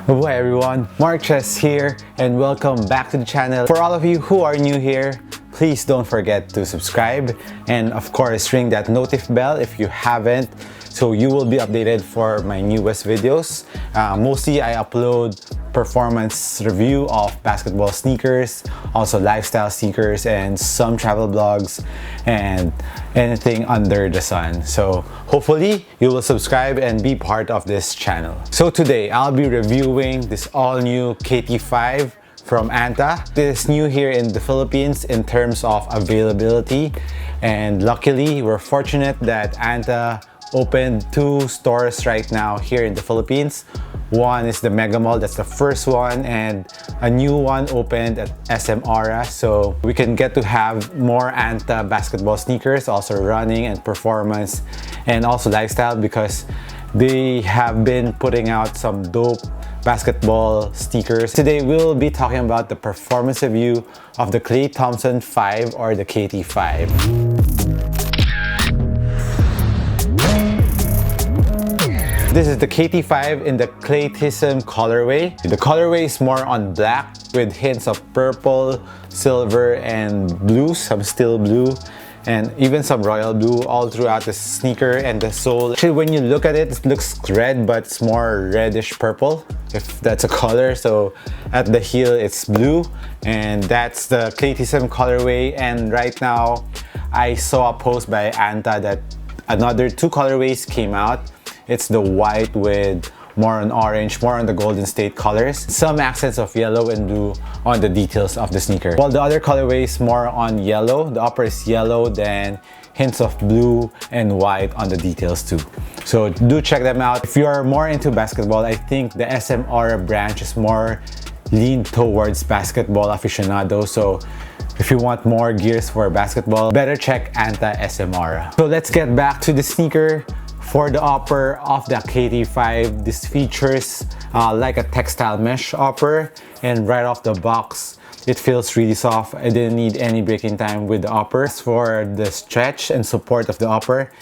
Hi everyone, Marches here and welcome back to the channel. For all of you who are new here, please don't forget to subscribe and of course ring that notif bell if you haven't, so you will be updated for my newest videos. Mostly I upload performance review of basketball sneakers, also lifestyle sneakers, and some travel blogs and anything under the sun. So hopefully you will subscribe and be part of this channel. So today I'll be reviewing this all new KT5 from Anta. This is new here in the Philippines in terms of availability, and luckily we're fortunate that Anta opened 2 stores right now here in the Philippines. One is the Mega Mall, that's the first one, and a new one opened at SM Aura, so we can get to have more Anta basketball sneakers, also running and performance and also lifestyle, because they have been putting out some dope basketball sneakers. Today we'll be talking about the performance review of the KT5 or the KT5. This is the KT5 in the Claytism colorway. The colorway is more on black with hints of purple, silver, and blue, some steel blue, and even some royal blue all throughout the sneaker and the sole. Actually, when you look at it, it looks red, but it's more reddish purple, if that's a color. So at the heel, it's blue, and that's the Claytism colorway. And right now, I saw a post by Anta that another 2 colorways came out. It's the white with more on orange, more on the Golden State colors. Some accents of yellow and blue on the details of the sneaker. While the other colorway is more on yellow. The upper is yellow, then hints of blue and white on the details too. So do check them out. If you are more into basketball, I think the SM Aura branch is more leaned towards basketball aficionados. So if you want more gears for basketball, better check Anta SM Aura. So let's get back to the sneaker. For the upper of the KT5, this features like a textile mesh upper, and right off the box it feels really soft. I didn't need any breaking time with the upper. As for the stretch and support of the upper,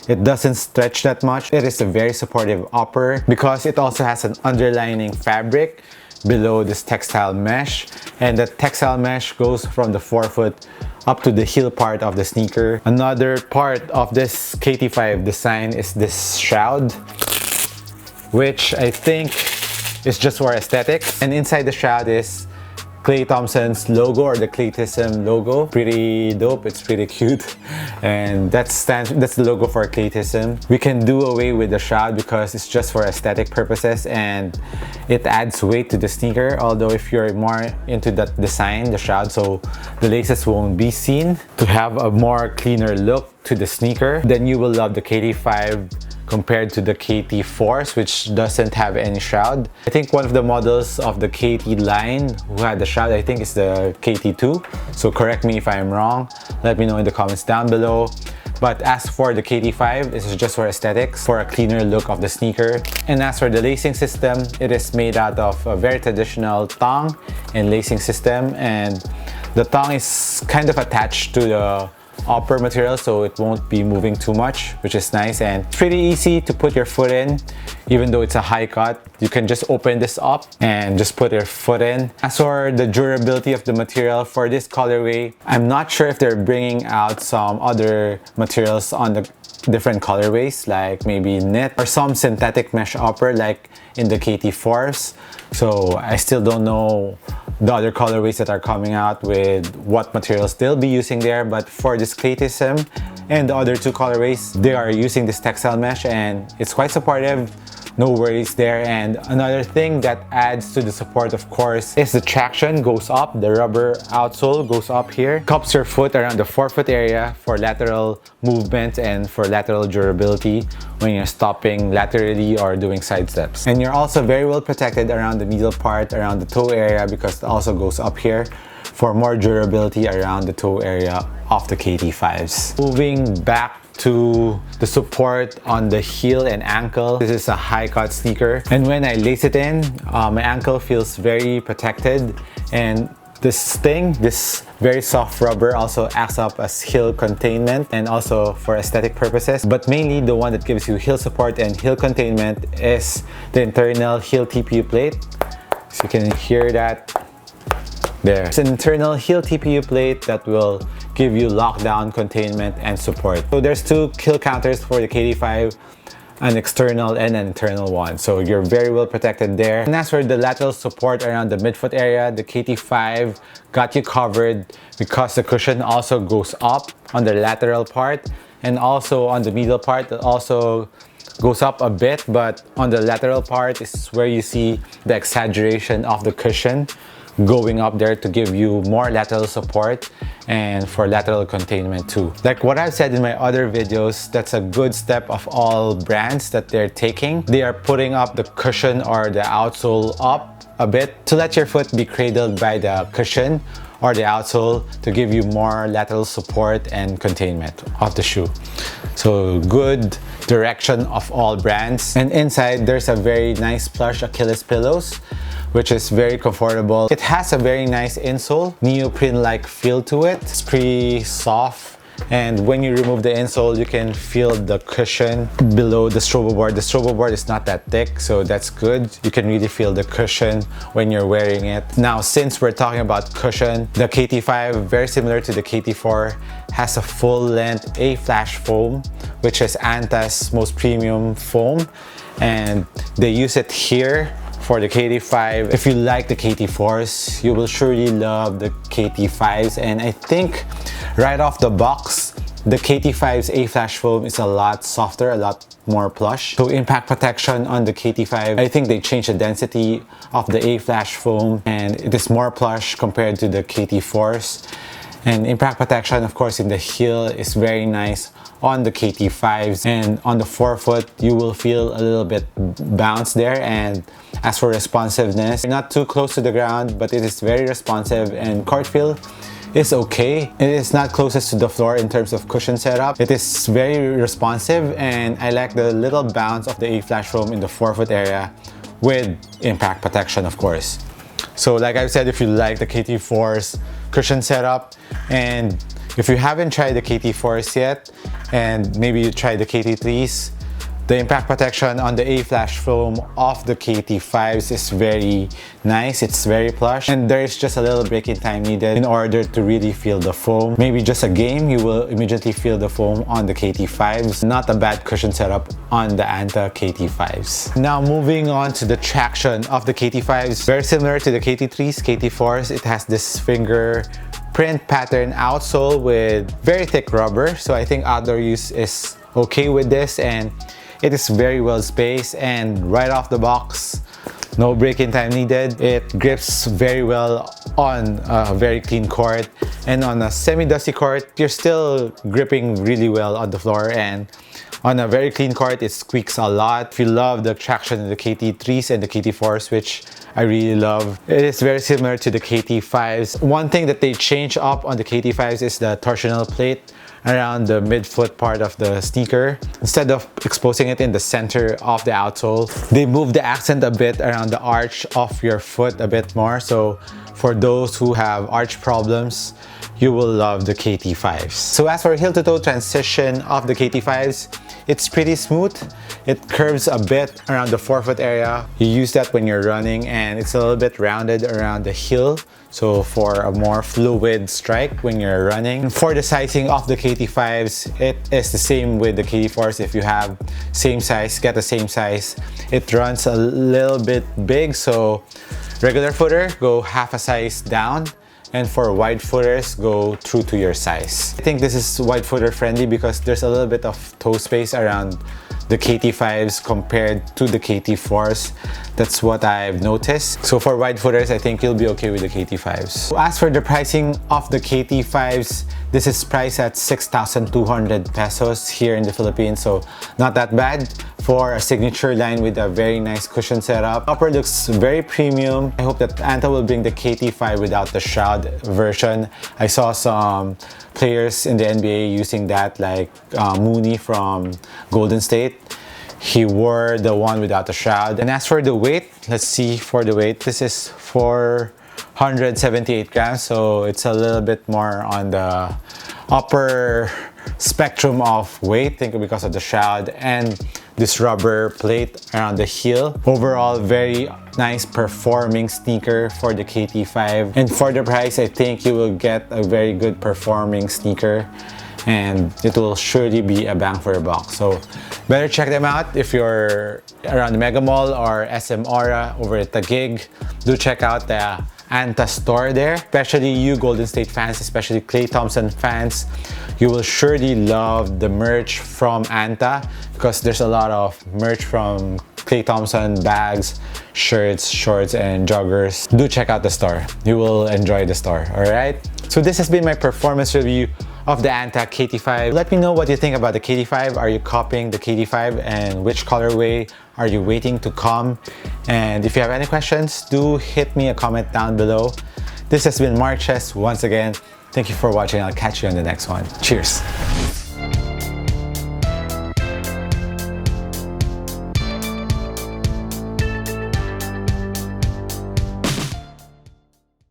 it doesn't stretch that much. It is a very supportive upper because it also has an underlining fabric below this textile mesh, and the textile mesh goes from the forefoot up to the heel part of the sneaker. Another part of this KT5 design is this shroud, which I think is just for aesthetics. And inside the shroud is Klay Thompson's logo, or the Claytism logo. Pretty dope, it's pretty cute. And that's the logo for Claytism. We can do away with the shroud because it's just for aesthetic purposes and it adds weight to the sneaker. Although if you're more into that design, the shroud, so the laces won't be seen, to have a more cleaner look to the sneaker, then you will love the KT5 compared to the KT4s, which doesn't have any shroud. I think one of the models of the KT line who had the shroud, I think, is the KT2. So correct me if I'm wrong. Let me know in the comments down below. But as for the KT5, this is just for aesthetics, for a cleaner look of the sneaker. And as for the lacing system, it is made out of a very traditional thong and lacing system. And the thong is kind of attached to the upper material, so it won't be moving too much, which is nice, and pretty easy to put your foot in. Even though it's a high cut, you can just open this up and just put your foot in. As for the durability of the material for this colorway, I'm not sure if they're bringing out some other materials on the different colorways, like maybe knit or some synthetic mesh upper like in the KT4s. So I still don't know the other colorways that are coming out with what materials they'll be using there, but for this Claytism and the other 2 colorways, they are using this textile mesh and it's quite supportive. No worries there. And another thing that adds to the support, of course, is the traction goes up. The rubber outsole goes up here, cups your foot around the forefoot area for lateral movement and for lateral durability when you're stopping laterally or doing side steps. And you're also very well protected around the middle part, around the toe area, because it also goes up here for more durability around the toe area of the KT5s. Moving back to the support on the heel and ankle. This is a high cut sneaker, and when I lace it in, my ankle feels very protected, and this very soft rubber also acts up as heel containment and also for aesthetic purposes. But mainly the one that gives you heel support and heel containment is the internal heel TPU plate. So you can hear that there. It's an internal heel TPU plate that will give you lockdown, containment, and support. So there's two heel counters for the KT5, an external and an internal one. So you're very well protected there. And as for the lateral support around the midfoot area, the KT5 got you covered because the cushion also goes up on the lateral part, and also on the middle part, it also goes up a bit, but on the lateral part is where you see the exaggeration of the cushion going up there to give you more lateral support and for lateral containment too. Like what I've said in my other videos, that's a good step of all brands that they're taking. They are putting up the cushion or the outsole up a bit to let your foot be cradled by the cushion or the outsole to give you more lateral support and containment of the shoe. So good direction of all brands. And inside there's a very nice plush Achilles pillows, which is very comfortable. It has a very nice insole, neoprene-like feel to it. It's pretty soft, and when you remove the insole, you can feel the cushion below the strobo board. The strobo board is not that thick, so that's good. You can really feel the cushion when you're wearing it. Now, since we're talking about cushion, the KT5, very similar to the KT4, has a full-length A-flash foam, which is Anta's most premium foam, and they use it here for the KT5. If you like the KT4s, you will surely love the KT5s. And I think right off the box, the KT5's A-flash foam is a lot softer, a lot more plush. So impact protection on the KT5, I think they changed the density of the A-flash foam and it is more plush compared to the KT4s. And impact protection, of course, in the heel is very nice on the KT5s, and on the forefoot you will feel a little bit bounce there. And as for responsiveness, not too close to the ground, but it is very responsive, and court feel is okay. It is not closest to the floor in terms of cushion setup. It is very responsive, and I like the little bounce of the A-flash foam in the forefoot area with impact protection, of course. So like I've said, if you like the KT4's cushion setup, and if you haven't tried the KT4s yet, and maybe you tried the KT3s, the impact protection on the A-flash foam of the KT5s is very nice. It's very plush, and there's just a little break-in time needed in order to really feel the foam. Maybe just a game, you will immediately feel the foam on the KT5s. Not a bad cushion setup on the Anta KT5s. Now moving on to the traction of the KT5s. Very similar to the KT3s, KT4s, it has this finger print pattern outsole with very thick rubber. So I think outdoor use is okay with this, and it is very well spaced, and right off the box, no break-in time needed. It grips very well on a very clean court, and on a semi-dusty court, you're still gripping really well on the floor, and on a very clean court, it squeaks a lot. If you love the traction in the KT3s and the KT4s, which I really love, it is very similar to the KT5s. One thing that they changed up on the KT5s is the torsional plate around the midfoot part of the sneaker. Instead of exposing it in the center of the outsole, they moved the accent a bit around the arch of your foot a bit more. So for those who have arch problems, you will love the KT5s. So as for heel-to-toe transition of the KT5s, it's pretty smooth. It curves a bit around the forefoot area. You use that when you're running, and it's a little bit rounded around the heel, so for a more fluid strike when you're running. For the sizing of the KT5s, it is the same with the KT4s. If you have same size, get the same size. It runs a little bit big, so regular footer, go half a size down, and for wide footers, go true to your size. I think this is wide footer friendly because there's a little bit of toe space around the KT5s compared to the KT4s. That's what I've noticed. So for wide footers, I think you'll be okay with the KT5s. As for the pricing of the KT5s, this is priced at 6,200 pesos here in the Philippines, so not that bad for a signature line with a very nice cushion setup. Upper looks very premium. I hope that Anta will bring the KT5 without the shroud version. I saw some players in the NBA using that, like Mooney from Golden State. He wore the one without the shroud. And as for the weight, let's see for the weight. This is 478 grams, so it's a little bit more on the upper spectrum of weight, think because of the shroud. And this rubber plate around the heel. Overall, very nice performing sneaker for the KT5. And for the price, I think you will get a very good performing sneaker, and it will surely be a bang for your buck. So better check them out if you're around the Mega Mall or SM Aura over at the Gig. Do check out the Anta store there. Especially you Golden State fans, especially Klay Thompson fans, you will surely love the merch from Anta, because there's a lot of merch from Klay Thompson, bags, shirts, shorts, and joggers. Do check out the store. You will enjoy the store, alright? So this has been my performance review of the Anta KT5. Let me know what you think about the KT5. Are you copying the KT5, and which colorway are you waiting to come? And if you have any questions, do hit me a comment down below. This has been Marches once again. Thank you for watching. I'll catch you on the next one. Cheers!